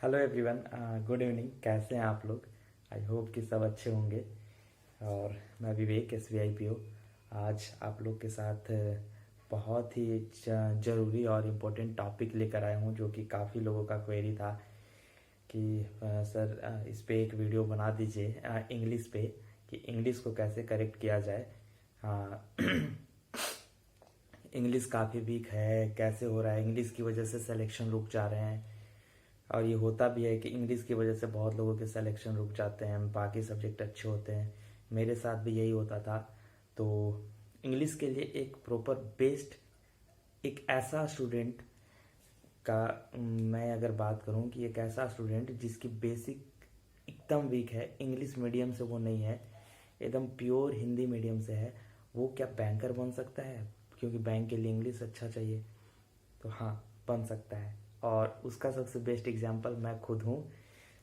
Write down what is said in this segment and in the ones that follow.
Hello everyone, good evening. कैसे हैं आप लोग? आई होप कि सब अच्छे होंगे। और मैं विवेक SVIPO आज आप लोग के साथ बहुत ही ज़रूरी और इम्पोर्टेंट टॉपिक लेकर आया हूँ, जो कि काफ़ी लोगों का क्वेरी था कि सर इस पे एक वीडियो बना दीजिए इंग्लिश पे, कि इंग्लिश को कैसे करेक्ट किया जाए। इंग्लिश काफ़ी वीक है, कैसे हो रहा है, इंग्लिश की वजह से सिलेक्शन रुक जा रहे हैं। और ये होता भी है कि इंग्लिश की वजह से बहुत लोगों के सिलेक्शन रुक जाते हैं, बाकी सब्जेक्ट अच्छे होते हैं। मेरे साथ भी यही होता था। तो इंग्लिश के लिए एक प्रॉपर बेस्ड, एक ऐसा स्टूडेंट का मैं अगर बात करूं कि एक ऐसा स्टूडेंट जिसकी बेसिक एकदम वीक है, इंग्लिश मीडियम से वो नहीं है, एकदम प्योर हिंदी मीडियम से है, वो क्या बैंकर बन सकता है? क्योंकि बैंक के लिए इंग्लिश अच्छा चाहिए। तो हाँ, बन सकता है। और उसका सबसे बेस्ट एग्जांपल मैं खुद हूँ।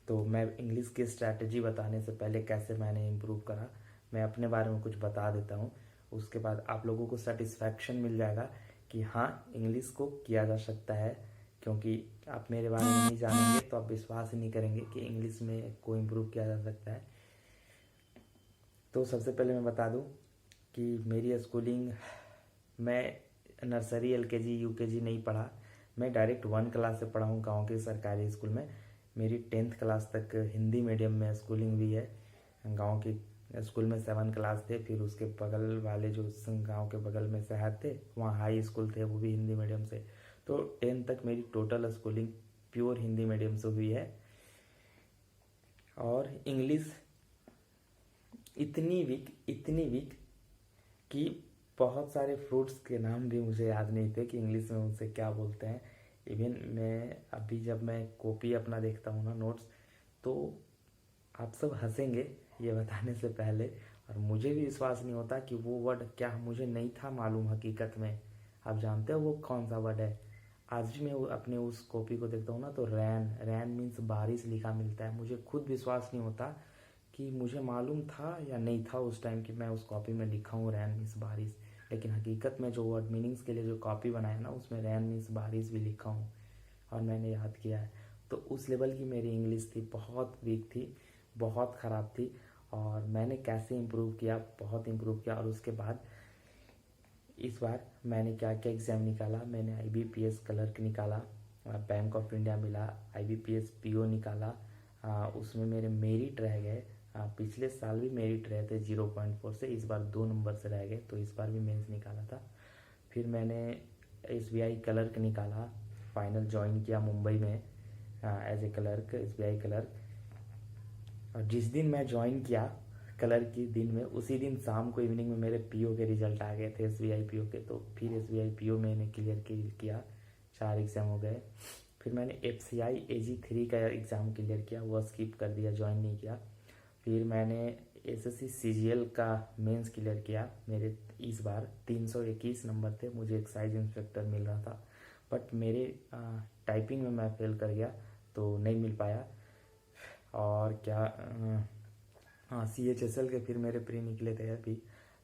तो मैं इंग्लिश की स्ट्रैटेजी बताने से पहले कैसे मैंने इम्प्रूव करा, मैं अपने बारे में कुछ बता देता हूँ। उसके बाद आप लोगों को सेटिस्फैक्शन मिल जाएगा कि हाँ, इंग्लिश को किया जा सकता है। क्योंकि आप मेरे बारे में नहीं जानेंगे तो आप विश्वास ही नहीं करेंगे कि इंग्लिश में को इम्प्रूव किया जा सकता है। तो सबसे पहले मैं बता दूँ कि मेरी स्कूलिंग, मैं नर्सरी LKG UKG नहीं पढ़ा। मैं डायरेक्ट 1 क्लास से पढ़ा हूँ गाँव के सरकारी स्कूल में। मेरी 10th क्लास तक हिंदी मीडियम में स्कूलिंग हुई है। गांव के स्कूल में 7 क्लास थे, फिर उसके बगल वाले जो गांव के बगल में शहर थे, वहाँ हाई स्कूल थे, वो भी हिंदी मीडियम से। तो 10th तक मेरी total schooling pure Hindi medium से हुई है। और इंग्लिश इतनी वीक कि बहुत सारे फ्रूट्स के नाम भी मुझे याद नहीं थे कि इंग्लिश में उनसे क्या बोलते हैं। इवन मैं अभी जब मैं कॉपी अपना देखता हूँ ना, नोट्स, तो आप सब हंसेंगे ये बताने से पहले। और मुझे भी विश्वास नहीं होता कि वो वर्ड क्या मुझे नहीं था मालूम हकीकत में। आप जानते हो वो कौन सा वर्ड है? आज भी मैं अपने उस कॉपी को देखता हूँ ना, तो रैन रैन मीन्स बारिश लिखा मिलता है। मुझे खुद विश्वास नहीं होता कि मुझे मालूम था या नहीं था उस टाइम कि मैं उस कॉपी में लिखा हूँ रैन मीन्स बारिश। लेकिन हकीकत में जो वर्ड मीनिंग्स के लिए जो कॉपी बनाया ना, उसमें रैन मीन्स बारिश भी लिखा हूँ और मैंने याद किया है। तो उस लेवल की मेरी इंग्लिश थी, बहुत वीक थी, बहुत ख़राब थी। और मैंने कैसे इम्प्रूव किया, बहुत इम्प्रूव किया। और उसके बाद इस बार मैंने क्या क्या एग्ज़ाम निकाला, मैंने IBPS क्लर्क निकाला, बैंक ऑफ इंडिया मिला, IBPS PO निकाला। उसमें मेरे मेरिट रह गए। पिछले साल भी मेरिट रहे थे 0.4 से, इस बार 2 नंबर से रह गए, तो इस बार भी मेंस निकाला था। फिर मैंने SBI क्लर्क निकाला, फाइनल ज्वाइन किया मुंबई में as a clerk, SBI clerk. और जिस दिन मैं ज्वाइन किया क्लर्क के दिन में, उसी दिन शाम को इवनिंग में मेरे PO के रिजल्ट आ गए थे, SBI PO के। तो फिर SBI PO मैंने क्लियर किया, 4 एग्ज़ाम हो गए। फिर मैंने FCI AG3 का एग्ज़ाम क्लियर किया, वो स्किप कर दिया, ज्वाइन नहीं किया। फिर मैंने SSC CGL का मेंस क्लियर किया। मेरे इस बार 321 नंबर थे, मुझे एक्साइज इंस्पेक्टर मिल रहा था, बट मेरे टाइपिंग में मैं फेल कर गया, तो नहीं मिल पाया। और क्या, हाँ, CHSL के फिर मेरे प्री निकले थे अभी,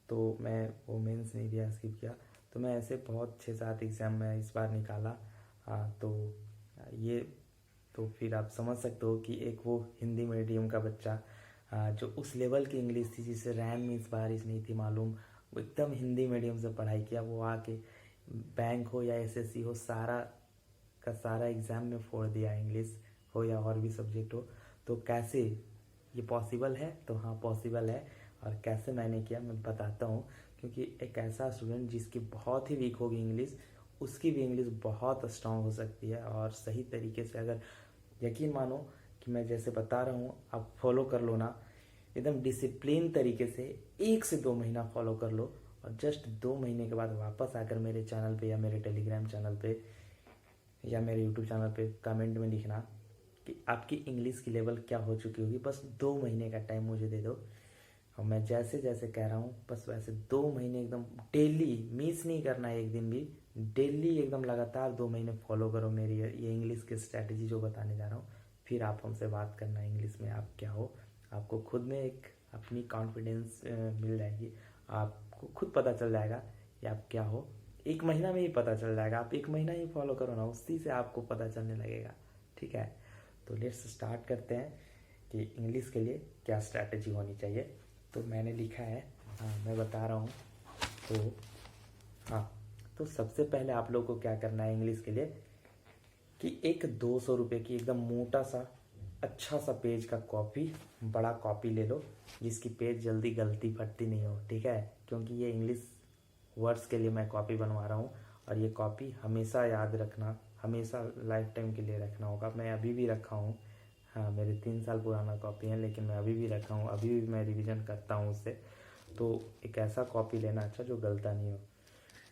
तो मैं वो मेंस नहीं दिया, स्किप किया। तो मैं ऐसे बहुत 6-7 एग्ज़ाम में इस बार निकाला। तो ये, तो फिर आप समझ सकते हो कि एक वो हिंदी मीडियम का बच्चा जो उस लेवल की इंग्लिश थी, जिसे रैन मीन्स बारिश नहीं थी मालूम, वो एकदम हिंदी मीडियम से पढ़ाई किया, वो आके बैंक हो या SSC हो, सारा का सारा एग्ज़ाम में फोड़ दिया, इंग्लिश हो या और भी सब्जेक्ट हो। तो कैसे ये पॉसिबल है? तो हाँ, पॉसिबल है। और कैसे मैंने किया मैं बताता हूँ। क्योंकि एक ऐसा स्टूडेंट जिसकी बहुत ही वीक होगी इंग्लिश, उसकी भी इंग्लिश बहुत स्ट्रांग हो सकती है। और सही तरीके से अगर, यकीन मानो कि मैं जैसे बता रहा हूँ, आप फॉलो कर लो ना, एकदम डिसिप्लिन तरीके से 1 से 2 महीना फॉलो कर लो। और जस्ट 2 महीने के बाद वापस आकर मेरे चैनल पे या मेरे टेलीग्राम चैनल पे या मेरे यूट्यूब चैनल पे कमेंट में लिखना कि आपकी इंग्लिश की लेवल क्या हो चुकी होगी। बस 2 महीने का टाइम मुझे दे दो, और मैं जैसे जैसे कह रहा हूँ बस वैसे 2 महीने एकदम डेली, मिस नहीं करना है एक दिन भी, डेली एकदम लगातार 2 महीने फॉलो करो मेरी ये इंग्लिश की स्ट्रैटेजी जो बताने जा रहा हूँ। फिर आप हमसे बात करना इंग्लिश में आप क्या हो। आपको खुद में एक अपनी कॉन्फिडेंस मिल जाएगी, आपको खुद पता चल जाएगा कि आप क्या हो। 1 महीना में ही पता चल जाएगा, आप 1 महीना ही फॉलो करो ना, उसी से आपको पता चलने लगेगा। ठीक है? तो लेट्स स्टार्ट करते हैं कि इंग्लिश के लिए क्या स्ट्रैटेजी होनी चाहिए। तो मैंने लिखा है, हाँ मैं बता रहा हूँ। तो हाँ, तो सबसे पहले आप लोगों को क्या करना है इंग्लिश के लिए कि एक 200 रुपये की एकदम मोटा सा अच्छा सा पेज का कॉपी, बड़ा कॉपी ले लो जिसकी पेज जल्दी गलती फटती नहीं हो, ठीक है। क्योंकि ये इंग्लिश वर्ड्स के लिए मैं कॉपी बनवा रहा हूँ और ये कॉपी हमेशा याद रखना, हमेशा लाइफ टाइम के लिए रखना होगा। मैं अभी भी रखा हूँ, हाँ मेरे 3 साल पुराना कॉपी है, लेकिन मैं अभी भी रखा हूँ, अभी भी मैं रिवीजन करता हूँ उससे। तो एक ऐसा कॉपी लेना अच्छा जो गलता नहीं हो,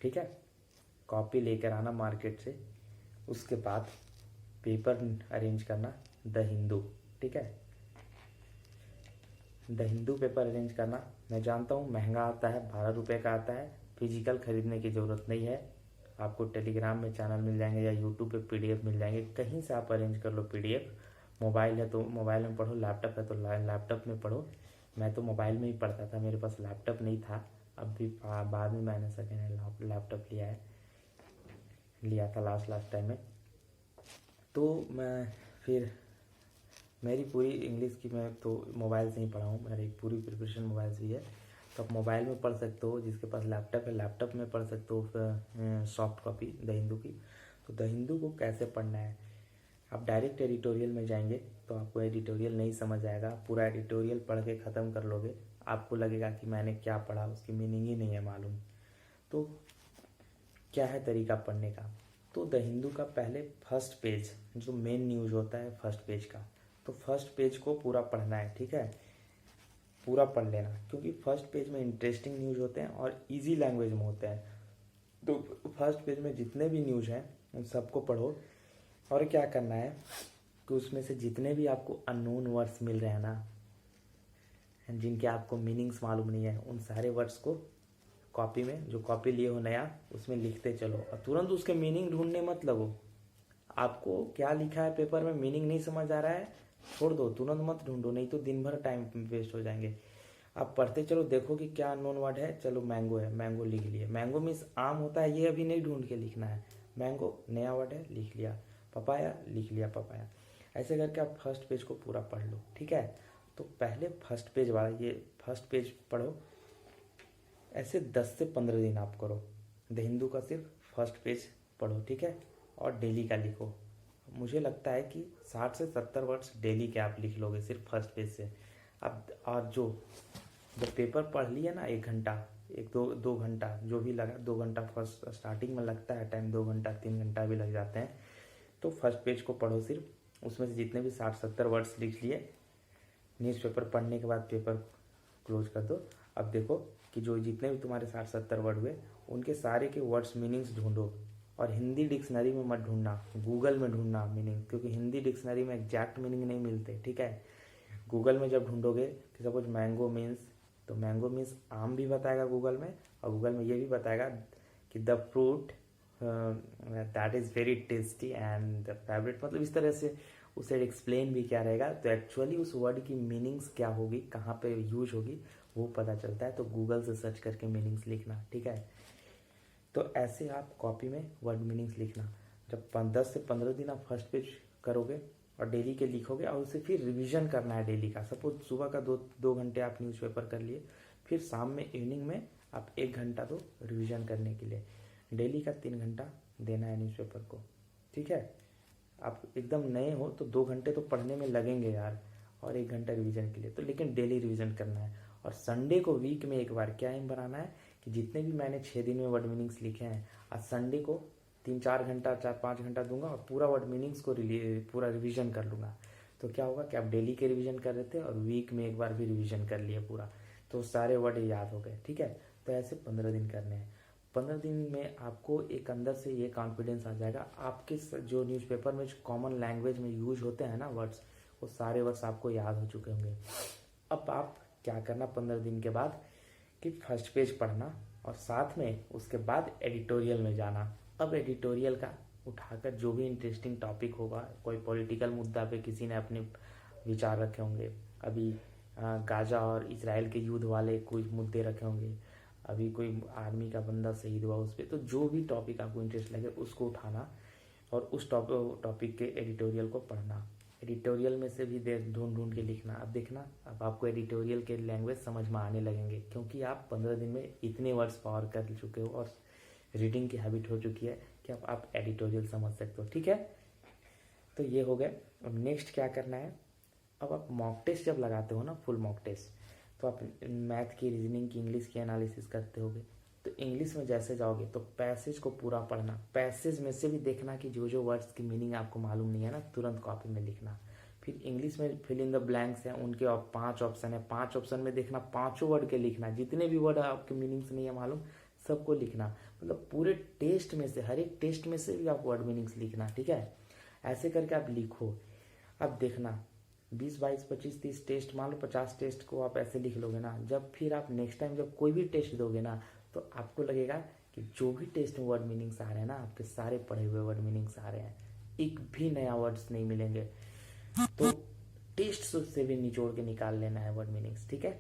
ठीक है। कॉपी लेकर आना मार्केट से, उसके बाद पेपर अरेंज करना द हिंदू, ठीक है। द हिंदू पेपर अरेंज करना, मैं जानता हूँ महंगा आता है, 12 रुपये का आता है। फिजिकल खरीदने की ज़रूरत नहीं है, आपको टेलीग्राम में चैनल मिल जाएंगे या यूट्यूब पे पीडीएफ मिल जाएंगे, कहीं से आप अरेंज कर लो पीडीएफ। मोबाइल है तो मोबाइल में पढ़ो, लैपटॉप है तो लैपटॉप में पढ़ो। मैं तो मोबाइल में ही पढ़ता था, मेरे पास लैपटॉप नहीं था। अब भी बाद में मैंने सेकेंड हैंड लैपटॉप लिया था लास्ट टाइम में। तो मैं फिर मेरी पूरी इंग्लिश की मैं तो मोबाइल से ही पढ़ा हूँ, मेरी पूरी प्रिपरेशन मोबाइल से ही है। तो आप मोबाइल में पढ़ सकते हो, जिसके पास लैपटॉप है लैपटॉप में पढ़ सकते हो सॉफ्ट कॉपी द हिंदू की। तो द हिंदू को कैसे पढ़ना है, आप डायरेक्ट एडिटोरियल में जाएंगे तो आपको एडिटोरियल नहीं समझ आएगा। पूरा एडिटोरियल पढ़ के ख़त्म कर लोगे, आपको लगेगा कि मैंने क्या पढ़ा, उसकी मीनिंग ही नहीं है मालूम। तो क्या है तरीका पढ़ने का, तो द हिंदू का पहले फर्स्ट पेज जो मेन न्यूज़ होता है फर्स्ट पेज का, तो फर्स्ट पेज को पूरा पढ़ना है, ठीक है। पूरा पढ़ लेना, क्योंकि फर्स्ट पेज में इंटरेस्टिंग न्यूज़ होते हैं और इजी लैंग्वेज में होते हैं। तो फर्स्ट पेज में जितने भी न्यूज़ हैं उन सबको पढ़ो। और क्या करना है कि उसमें से जितने भी आपको अननोन वर्ड्स मिल रहे हैं ना, जिनके आपको मीनिंग्स मालूम नहीं है, उन सारे वर्ड्स को कॉपी में, जो कॉपी लिए हो नया, उसमें लिखते चलो और तुरंत उसके मीनिंग ढूंढने मत लगो। आपको क्या लिखा है पेपर में मीनिंग नहीं समझ आ रहा है, छोड़ दो, तुरंत मत ढूंढो, नहीं तो दिन भर टाइम वेस्ट हो जाएंगे। आप पढ़ते चलो, देखो कि क्या अननोन वर्ड है, चलो मैंगो है, मैंगो लिख लिए। मैंगो मीन्स आम होता है, ये अभी नहीं ढूंढ के लिखना है। मैंगो नया वर्ड है, लिख लिया। पपाया, लिख लिया पपाया। ऐसे करके आप फर्स्ट पेज को पूरा पढ़ लो, ठीक है। तो पहले फर्स्ट पेज वाला ये फर्स्ट पेज पढ़ो, ऐसे 10 से 15 दिन आप करो। द हिंदू का सिर्फ फर्स्ट पेज पढ़ो, ठीक है, और डेली का लिखो। मुझे लगता है कि 60 से 70 वर्ड्स डेली के आप लिख लोगे सिर्फ फर्स्ट पेज से। अब और जो जब पेपर पढ़ लिया ना, 1 घंटा, 1-2 घंटा जो भी लगा, 2 घंटा फर्स्ट स्टार्टिंग में लगता है टाइम, 2 घंटा 3 घंटा भी लग जाते हैं। तो फर्स्ट पेज को पढ़ो सिर्फ, उसमें से जितने भी 60-70 वर्ड्स लिख लिए, न्यूज़पेपर पढ़ने के बाद पेपर क्लोज कर दो। अब देखो कि जो जितने भी तुम्हारे 60-70 वर्ड हुए, उनके सारे के वर्ड्स मीनिंग्स ढूंढो। और हिंदी डिक्शनरी में मत ढूंढना, गूगल में ढूंढना मीनिंग, क्योंकि हिंदी डिक्शनरी में एग्जैक्ट मीनिंग नहीं मिलते, ठीक है। गूगल में जब ढूंढोगे कि सपोज मैंगो मीन्स, तो मैंगो मीन्स आम भी बताएगा गूगल में, और गूगल में ये भी बताएगा कि the fruit that is very tasty and the favourite, मतलब इस तरह से उसे एक्सप्लेन भी क्या रहेगा। तो एक्चुअली उस वर्ड की मीनिंग्स क्या होगी, कहाँ पे यूज होगी, वो पता चलता है। तो गूगल से सर्च करके मीनिंग्स लिखना, ठीक है। तो ऐसे आप कॉपी में वर्ड मीनिंग्स लिखना। जब 10 से 15 दिन आप फर्स्ट पेज करोगे और डेली के लिखोगे, और उसे फिर रिवीजन करना है डेली का। सपोज सुबह का 2 घंटे आप न्यूज़पेपर कर लिए, फिर शाम में इवनिंग में आप 1 घंटा दो रिवीजन करने के लिए। डेली का 3 घंटा देना है न्यूज़पेपर को, ठीक है। आप एकदम नए हो तो 2 घंटे तो पढ़ने में लगेंगे यार, और 1 घंटा रिवीजन के लिए, तो लेकिन डेली रिवीजन करना है। और संडे को वीक में एक बार क्या एम बनाना है कि जितने भी मैंने 6 दिन में वर्ड मीनिंग्स लिखे हैं, आज संडे को 3-4 घंटा 4-5 घंटा दूंगा और पूरा वर्ड मीनिंग्स को पूरा रिवीजन कर लूँगा। तो क्या होगा कि आप डेली के रिवीजन कर रहे थे और वीक में एक बार भी रिवीजन कर लिए पूरा, तो सारे वर्ड याद हो गए, ठीक है। तो ऐसे 15 दिन करने हैं। 15 दिन में आपको एक अंदर से ये कॉन्फिडेंस आ जाएगा, आपके जो न्यूज़पेपर में जो कॉमन लैंग्वेज में यूज होते हैं ना वर्ड्स, वो सारे वर्ड्स आपको याद हो चुके होंगे। अब आप क्या करना 15 दिन के बाद कि फर्स्ट पेज पढ़ना, और साथ में उसके बाद एडिटोरियल में जाना। अब एडिटोरियल का उठाकर जो भी इंटरेस्टिंग टॉपिक होगा, कोई पॉलिटिकल मुद्दा पे किसी ने अपने विचार रखे होंगे, अभी गाजा और इजराइल के युद्ध वाले कुछ मुद्दे रखे होंगे, अभी कोई आर्मी का बंदा शहीद हुआ उस पर, तो जो भी टॉपिक आपको इंटरेस्ट लगे उसको उठाना और उस टॉपिक के एडिटोरियल को पढ़ना। एडिटोरियल में से भी ढूंढ ढूंढ के लिखना। अब देखना, अब आपको एडिटोरियल के लैंग्वेज समझ में आने लगेंगे, क्योंकि आप 15 दिन में इतने वर्ड्स पावर कर चुके हो और रीडिंग की हैबिट हो चुकी है कि अब आप एडिटोरियल समझ सकते हो। ठीक है, तो ये हो गया। अब नेक्स्ट क्या करना है, अब आप मॉक टेस्ट जब लगाते हो ना, फुल मॉक टेस्ट, तो आप मैथ की, रीजनिंग की, इंग्लिश की एनालिसिस करते होगे। तो इंग्लिश में जैसे जाओगे तो पैसेज को पूरा पढ़ना, पैसेज में से भी देखना कि जो जो वर्ड्स की मीनिंग आपको मालूम नहीं है ना, तुरंत कॉपी में लिखना। फिर इंग्लिश में फिल इन द ब्लैंक्स हैं, उनके 5 ऑप्शन है, 5 ऑप्शन में देखना, 5 वर्ड के लिखना, जितने भी वर्ड आपके मीनिंग्स नहीं है मालूम सबको लिखना। मतलब पूरे टेस्ट में से, हर एक टेस्ट में से भी आप वर्ड मीनिंग्स लिखना। ठीक है, ऐसे करके आप लिखो। अब देखना 20, 22, 25, 30 टेस्ट, मान लो 50 टेस्ट को आप ऐसे लिख लोगे ना, जब फिर आप नेक्स्ट टाइम जब कोई भी टेस्ट दोगे ना, तो आपको लगेगा कि जो भी टेस्ट में वर्ड मीनिंग्स आ रहे हैं ना, आपके सारे पढ़े हुए वर्ड मीनिंग्स आ रहे हैं, एक भी नया वर्ड्स नहीं मिलेंगे। तो टेस्ट से भी निचोड़ के निकाल लेना है वर्ड मीनिंग्स। ठीक है,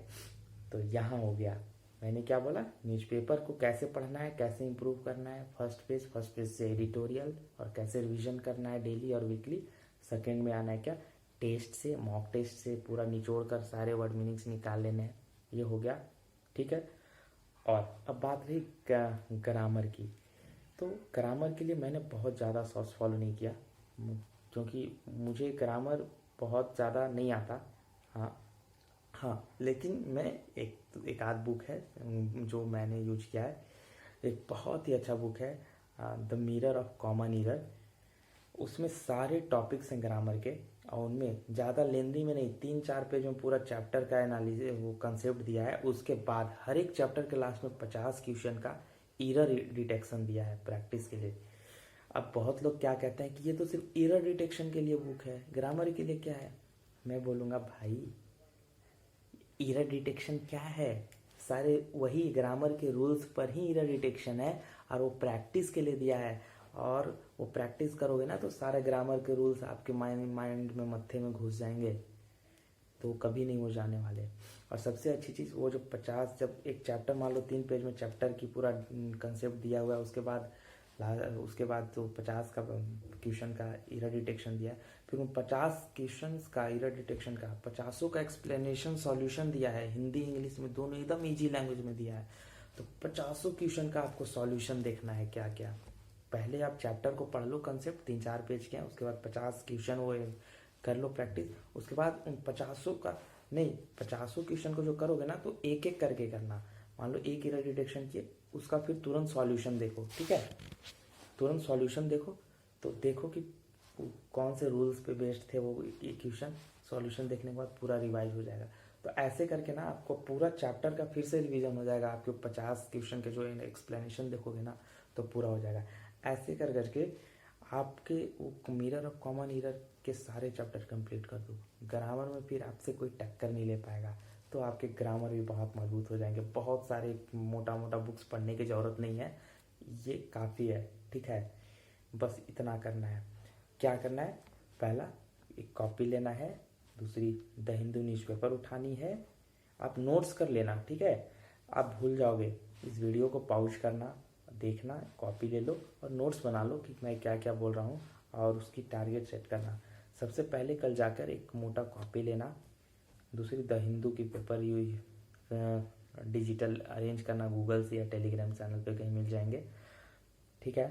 तो यहाँ हो गया। मैंने क्या बोला, न्यूज़पेपर को कैसे पढ़ना है, कैसे इंप्रूव करना है, फर्स्ट पेज से एडिटोरियल, और कैसे रिवीजन करना है डेली और वीकली। सेकेंड में आना है क्या, टेस्ट से, मॉक टेस्ट से पूरा निचोड़ कर सारे वर्ड मीनिंग्स निकाल लेने हैं। ये हो गया। ठीक है, और अब बात रही ग्रामर की। तो ग्रामर के लिए मैंने बहुत ज़्यादा सोर्स फॉलो नहीं किया, क्योंकि मुझे ग्रामर बहुत ज़्यादा नहीं आता। हाँ हाँ, लेकिन मैं एक आध बुक है जो मैंने यूज किया है। एक बहुत ही अच्छा बुक है, the mirror of common error. उसमें सारे टॉपिक्स हैं ग्रामर के, और उनमें ज़्यादा लेंदी में नहीं, 3-4 पेज में पूरा चैप्टर का एनालिसिस, वो कंसेप्ट दिया है। उसके बाद हर एक चैप्टर के लास्ट में 50 क्वेश्चन का एरर डिटेक्शन दिया है प्रैक्टिस के लिए। अब बहुत लोग क्या कहते हैं कि ये तो सिर्फ एरर डिटेक्शन के लिए बुक है, ग्रामर के लिए क्या है। मैं बोलूँगा भाई, एरर डिटेक्शन क्या है, सारे वही ग्रामर के रूल्स पर ही एरर डिटेक्शन है, और वो प्रैक्टिस के लिए दिया है। और वो प्रैक्टिस करोगे ना तो सारे ग्रामर के रूल्स आपके माइंड में, मत्थे में घुस जाएंगे, तो कभी नहीं हो जाने वाले। और सबसे अच्छी चीज़ वो जो 50, जब एक चैप्टर मान लो 3 पेज में चैप्टर की पूरा कंसेप्ट दिया हुआ है, उसके बाद तो 50 का क्वेश्चन का एरर डिटेक्शन दिया है। फिर उन 50 क्वेश्चन का एरर डिटेक्शन का 50 का एक्सप्लेनेशन सॉल्यूशन दिया है, हिंदी इंग्लिश में दोनों, एकदम इजी लैंग्वेज में दिया है। तो 50 क्वेश्चन का आपको सॉल्यूशन देखना है क्या क्या। पहले आप चैप्टर को पढ़ लो, कंसेप्ट 3-4 पेज के हैं, उसके बाद 50 क्वेश्चन वो कर लो प्रैक्टिस। उसके बाद उन 50 का नहीं, 50 क्वेश्चन को जो करोगे ना, तो एक एक करके करना। मान लो एक एरर डिटेक्शन किए, उसका फिर तुरंत सॉल्यूशन देखो। ठीक है, तुरंत सॉल्यूशन देखो, तो देखो कि कौन से रूल्स पे बेस्ड थे वो क्वेश्चन। सॉल्यूशन देखने के बाद पूरा रिवाइज हो जाएगा। तो ऐसे करके ना आपको पूरा चैप्टर का फिर से रिवीजन हो जाएगा। आपके 50 क्वेश्चन के जो एक्सप्लेनेशन देखोगे ना, तो पूरा हो जाएगा। ऐसे कर करके आपके मिरर ऑफ कॉमन ईरर के सारे चैप्टर कंप्लीट कर दो। ग्रामर में फिर आपसे कोई टक्कर नहीं ले पाएगा, तो आपके ग्रामर भी बहुत मजबूत हो जाएंगे। बहुत सारे मोटा मोटा बुक्स पढ़ने की ज़रूरत नहीं है, ये काफ़ी है। ठीक है, बस इतना करना है। क्या करना है, पहला एक कॉपी लेना है, दूसरी द हिंदू न्यूज़पेपर उठानी है। आप नोट्स कर लेना। ठीक है, आप भूल जाओगे, इस वीडियो को पॉज करना, देखना, कॉपी ले लो और नोट्स बना लो कि मैं क्या क्या बोल रहा हूँ, और उसकी टारगेट सेट करना। सबसे पहले कल जाकर एक मोटा कॉपी लेना, दूसरी द हिंदू की पेपर डिजिटल अरेंज करना, गूगल से या टेलीग्राम चैनल पे कहीं मिल जाएंगे। ठीक है,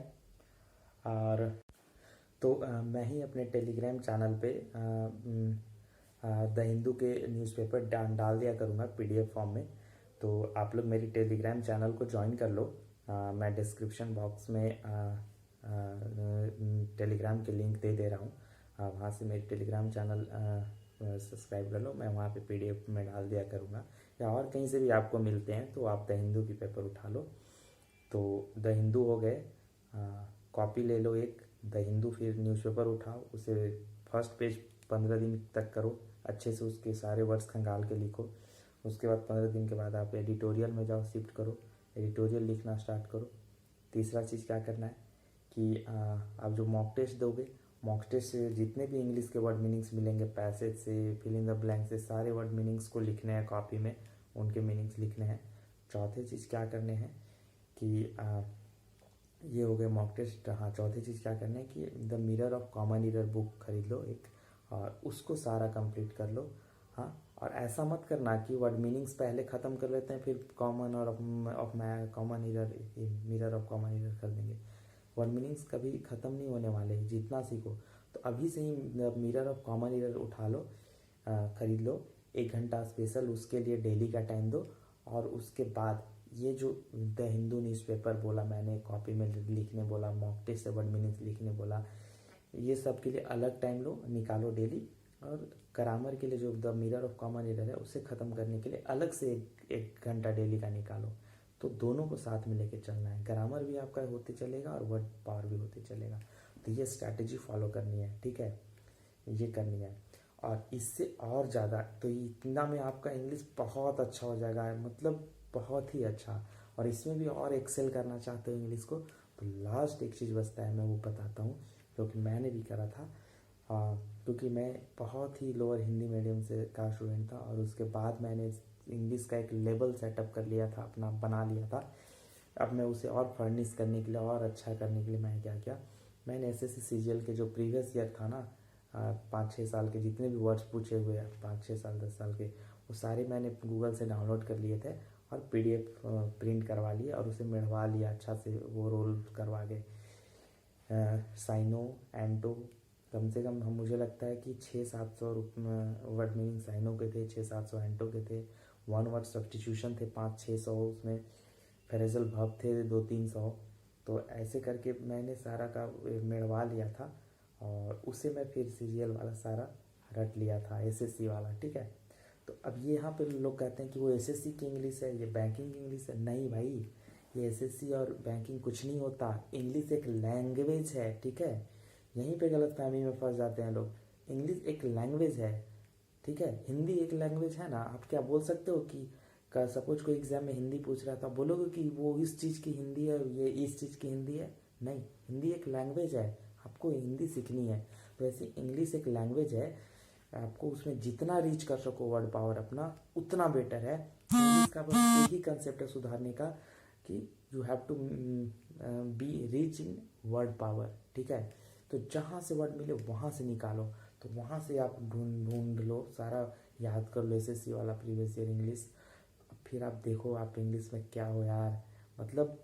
और तो मैं ही अपने टेलीग्राम चैनल पे द हिंदू के न्यूज़पेपर डाल दिया करूँगा PDF फॉर्म में। तो आप लोग मेरी टेलीग्राम चैनल को ज्वाइन कर लो। मैं डिस्क्रिप्शन बॉक्स में टेलीग्राम के लिंक दे रहा हूँ, वहाँ से मेरी टेलीग्राम चैनल सब्सक्राइब कर लो। मैं वहाँ पे PDF में डाल दिया करूँगा, या और कहीं से भी आपको मिलते हैं तो आप द हिंदू की पेपर उठा लो। तो द हिंदू हो गए, कॉपी ले लो एक द हिंदू, फिर न्यूज़पेपर उठाओ, उसे फर्स्ट पेज 15 दिन तक करो, अच्छे से उसके सारे वर्ड्स खंगाल के लिखो। उसके बाद 15 दिन के बाद आप एडिटोरियल में जाओ, शिफ्ट करो, एडिटोरियल लिखना स्टार्ट करो। तीसरा चीज़ क्या करना है कि आप जो मॉक टेस्ट दोगे, मॉक टेस्ट से जितने भी इंग्लिश के वर्ड मीनिंग्स मिलेंगे, पैसेज से, फिल इन द ब्लैंक से, सारे वर्ड मीनिंग्स को लिखने हैं कॉपी में, उनके मीनिंग्स लिखने हैं। चौथे चीज़ क्या करने हैं कि ये हो गए मॉक टेस्ट। हाँ, चौथी चीज़ क्या करना है कि the mirror of common error book खरीद लो एक, और उसको सारा कंप्लीट कर लो। हाँ, और ऐसा मत करना कि वर्ड मीनिंग्स पहले ख़त्म कर लेते हैं फिर कॉमन और of common error, mirror of common error कर देंगे। वर्ड मीनिंग्स कभी ख़त्म नहीं होने वाले हैं, जितना सीखो। तो अभी से ही मिरर ऑफ कॉमन इरर उठा लो, ख़रीद लो, 1 घंटा स्पेशल उसके लिए डेली का टाइम दो। और उसके बाद ये जो द हिंदू न्यूज़पेपर बोला मैंने, कॉपी में लिखने बोला, मॉक टेस्ट से वर्ड मीनिंग्स लिखने बोला, ये सब के लिए अलग टाइम लो, निकालो डेली। और ग्रामर के लिए जो the mirror of common error है उसे ख़त्म करने के लिए अलग से एक घंटा डेली का निकालो। तो दोनों को साथ में लेके चलना है, ग्रामर भी आपका होते चलेगा और वर्ड पावर भी होते चलेगा। तो ये स्ट्रैटेजी फॉलो करनी है, ठीक है, ये करनी है। और इससे और ज़्यादा तो इतना में आपका इंग्लिश बहुत अच्छा हो जाएगा, मतलब बहुत ही अच्छा। और इसमें भी और एक्सेल करना चाहते हो इंग्लिश को, तो लास्ट एक चीज़ बचता है, मैं वो बताता हूँ, क्योंकि मैंने भी करा था। क्योंकि मैं बहुत ही लोअर हिंदी मीडियम से का स्टूडेंट था, और उसके बाद मैंने इंग्लिश का एक लेवल सेटअप कर लिया था, अपना बना लिया था। अब मैं उसे और फर्निश करने के लिए और अच्छा करने के लिए मैं क्या किया, मैंने एसएससी सीजीएल के जो प्रीवियस ईयर था ना, 5-6 साल के जितने भी वर्ड्स पूछे हुए हैं, 5-6 साल 10 साल के, वो सारे मैंने गूगल से डाउनलोड कर लिए थे और पीडीएफ प्रिंट करवा लिए और उसे मिढ़वा लिया अच्छा से, वो रोल करवा के। साइनो एंटो कम से कम हम, मुझे लगता है कि 600-700 वर्ड मीनिंग साइनो के थे, 600-700 एंटो के थे। 1 वर्ड सब्स्टिट्यूशन थे 500-600, उसमें फ्रेजल वर्ब थे 200-300। तो ऐसे करके मैंने सारा का मिलवा लिया था, और उसे मैं फिर सीजीएल वाला सारा रट लिया था, एसएससी वाला, ठीक है। तो अब ये यहाँ पे लोग कहते हैं कि वो एसएससी की इंग्लिश है, ये बैंकिंग की इंग्लिश है। नहीं भाई, ये एसएससी और बैंकिंग कुछ नहीं होता, इंग्लिश एक लैंग्वेज है, ठीक है। यहीं पे गलतफहमी में फंस जाते हैं लोग। इंग्लिश एक लैंग्वेज है, ठीक है। हिंदी एक लैंग्वेज है ना। आप क्या बोल सकते हो कि सपोज कोई एग्जाम में हिंदी पूछ रहा था, बोलोगे कि वो इस चीज़ की हिंदी है, ये इस चीज़ की हिंदी है? नहीं, हिंदी एक लैंग्वेज है, आपको हिंदी सीखनी है। तो ऐसे इंग्लिश एक लैंग्वेज है, आपको उसमें जितना रीच कर सको वर्ड पावर अपना, उतना बेटर है। इंग्लिश का बस यही कंसेप्ट है सुधारने का, कि you have to be rich in word power, ठीक है। तो जहाँ से वर्ड मिले वहाँ से निकालो, तो वहाँ से आप ढूंढ ढूंढ लो, सारा याद कर लो एसएससी वाला प्रीवियस ईयर इंग्लिश। फिर आप देखो आप इंग्लिश में क्या हो यार, मतलब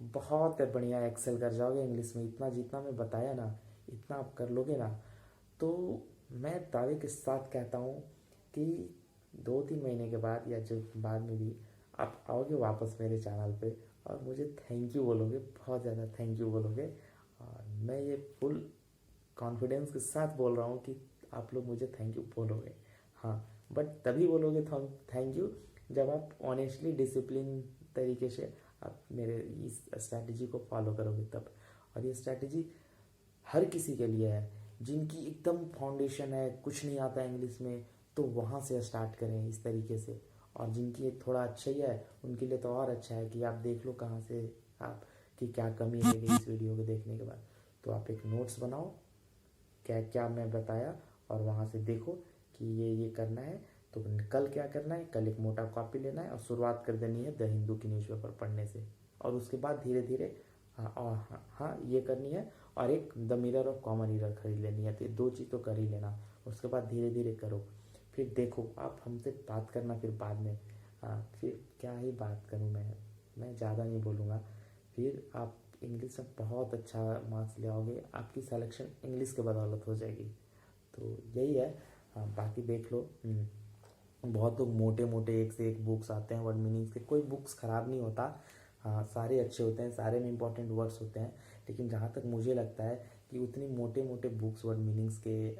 बहुत बढ़िया एक्सेल कर जाओगे इंग्लिश में। इतना जितना मैं बताया ना, इतना आप कर लोगे ना, तो मैं दावे के साथ कहता हूँ कि 2-3 महीने के बाद या जब बाद में भी आप आओगे वापस मेरे चैनल पे, और मुझे थैंक यू बोलोगे, बहुत ज़्यादा थैंक यू बोलोगे। और मैं ये फुल कॉन्फिडेंस के साथ बोल रहा हूँ कि आप लोग मुझे थैंक यू बोलोगे। हाँ, बट तभी बोलोगे थैंक यू जब आप ऑनेस्टली डिसिप्लिन तरीके से आप मेरे इस स्ट्रैटेजी को फॉलो करोगे तब। और ये स्ट्रैटेजी हर किसी के लिए है, जिनकी एकदम फाउंडेशन है, कुछ नहीं आता इंग्लिश में, तो वहाँ से स्टार्ट करें इस तरीके से। और जिनकी थोड़ा अच्छा ही है उनके लिए तो और अच्छा है कि आप देख लो कहाँ से आप कि क्या कमी रह गई इस वीडियो को देखने के बाद। तो आप एक नोट्स बनाओ, क्या क्या मैं बताया, और वहाँ से देखो कि ये करना है। तो कल क्या करना है, कल एक मोटा कॉपी लेना है और शुरुआत कर देनी है द हिंदू की न्यूज़पेपर पढ़ने से। और उसके बाद धीरे धीरे हाँ ये करनी है, और एक the mirror of common error खरीद लेनी है। तो 2 चीज़ तो कर ही लेना, उसके बाद धीरे धीरे करो। फिर देखो आप हमसे बात करना फिर बाद में। फिर क्या ही बात करूँ मैं ज़्यादा नहीं बोलूँगा। फिर आप इंग्लिश में बहुत अच्छा मार्क्स ले आओगे, आपकी सिलेक्शन इंग्लिश के बदौलत हो जाएगी। तो यही है। बाकी देख लो। बहुत लोग मोटे मोटे एक से एक बुक्स आते हैं वर्ड मीनिंग्स के, कोई बुक्स ख़राब नहीं होता। सारे अच्छे होते हैं, सारे में इंपॉर्टेंट वर्ड्स होते हैं। लेकिन जहाँ तक मुझे लगता है कि उतनी मोटे मोटे बुक्स वर्ड मीनिंग्स के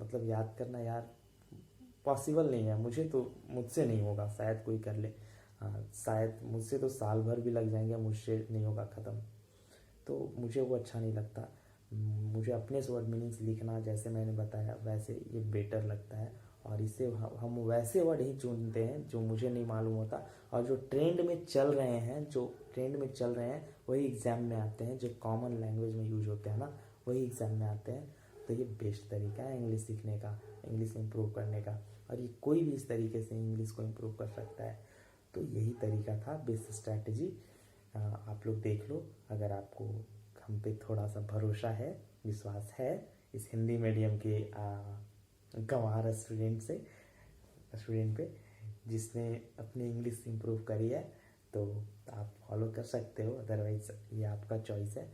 मतलब याद करना यार पॉसिबल नहीं है। मुझसे नहीं होगा, शायद कोई कर ले। शायद मुझसे तो साल भर भी लग जाएंगे, मुझसे नहीं होगा ख़त्म। तो मुझे वो अच्छा नहीं लगता। मुझे अपने से वर्ड मीनिंग्स लिखना, जैसे मैंने बताया वैसे ये बेटर लगता है। और इससे हम वैसे वर्ड ही चुनते हैं जो मुझे नहीं मालूम होता, और जो ट्रेंड में चल रहे हैं वही एग्ज़ाम में आते हैं, जो कॉमन लैंग्वेज में यूज होते हैं ना, वही एग्ज़ाम में आते हैं। तो ये बेस्ट तरीका है इंग्लिश सीखने का, इंग्लिश इम्प्रूव करने का। और ये कोई भी इस तरीके से इंग्लिश को इम्प्रूव कर सकता है। तो यही तरीका था, बेस्ट स्ट्रैटेजी। आप लोग देख लो, अगर आपको हम पे थोड़ा सा भरोसा है, विश्वास है इस हिंदी मीडियम के गंवार स्टूडेंट पे, जिसने अपनी इंग्लिश इम्प्रूव करी है। तो आप फॉलो कर सकते हो, अदरवाइज ये आपका चॉइस है।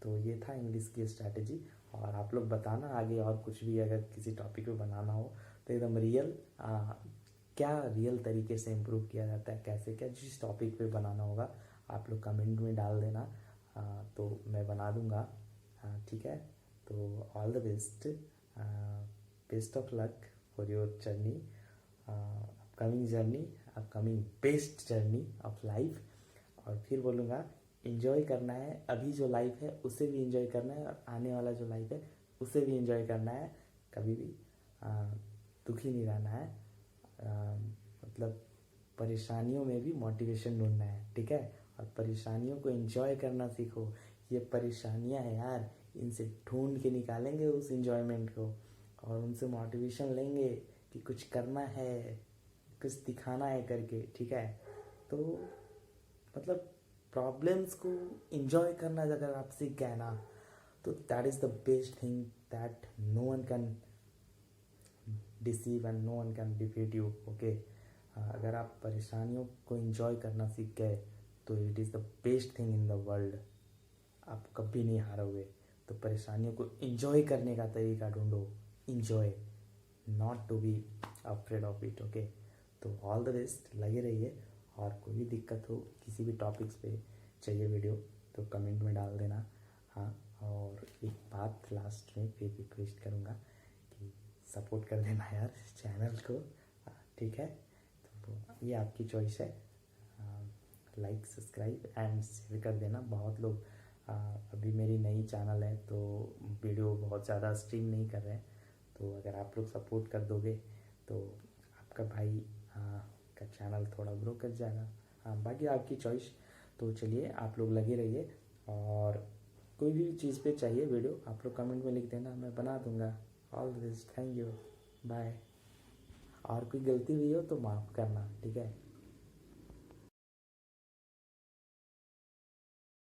तो ये था इंग्लिश की स्ट्रैटेजी। और आप लोग बताना आगे और कुछ भी अगर किसी टॉपिक पे बनाना हो तो एकदम क्या रियल तरीके से इम्प्रूव किया जाता है, कैसे क्या, जिस टॉपिक पे बनाना होगा आप लोग कमेंट में डाल देना, तो मैं बना दूंगा। ठीक है, तो all the best, best of luck for your journey, upcoming best journey of life. और फिर बोलूँगा, इन्जॉय करना है, अभी जो लाइफ है उसे भी इन्जॉय करना है, और आने वाला जो लाइफ है उसे भी इन्जॉय करना है। कभी भी दुखी नहीं रहना है, मतलब परेशानियों में भी मोटिवेशन ढूंढना है, ठीक है। और परेशानियों को एंजॉय करना सीखो। ये परेशानियां हैं यार, इनसे ढूंढ के निकालेंगे उस एंजॉयमेंट को, और उनसे मोटिवेशन लेंगे कि कुछ करना है, कुछ दिखाना है करके, ठीक है। तो मतलब प्रॉब्लम्स को एंजॉय करना अगर आप सीख गए ना, तो that is the best thing that no one can deceive and no one can defeat you, okay. अगर आप परेशानियों को एंजॉय करना सीख गए तो it is the best thing in the world, आप कभी नहीं हारोगे। तो परेशानियों को एंजॉय करने का तरीका ढूंढो, enjoy, not to be afraid of it, okay. तो ऑल द बेस्ट, लगे रहिए। और कोई भी दिक्कत हो, किसी भी टॉपिक्स पे चाहिए वीडियो, तो कमेंट में डाल देना। हाँ, और एक बात लास्ट में फिर रिक्वेस्ट करूँगा कि सपोर्ट कर देना यार चैनल को, ठीक है। तो ये आपकी चॉइस है, लाइक सब्सक्राइब एंड शेयर कर देना। बहुत लोग अभी मेरी नई चैनल है तो वीडियो बहुत ज़्यादा स्ट्रीम नहीं कर रहे हैं, तो अगर आप लोग सपोर्ट कर दोगे तो आपका भाई का चैनल थोड़ा ग्रो कर जाएगा। हाँ, बाकी आपकी चॉइस। तो चलिए, आप लोग लगे रहिए, और कोई भी चीज़ पे चाहिए वीडियो आप लोग कमेंट में लिख देना, मैं बना दूंगा। All this, thank you, bye. और कोई गलती हुई हो तो माफ़ करना, ठीक है।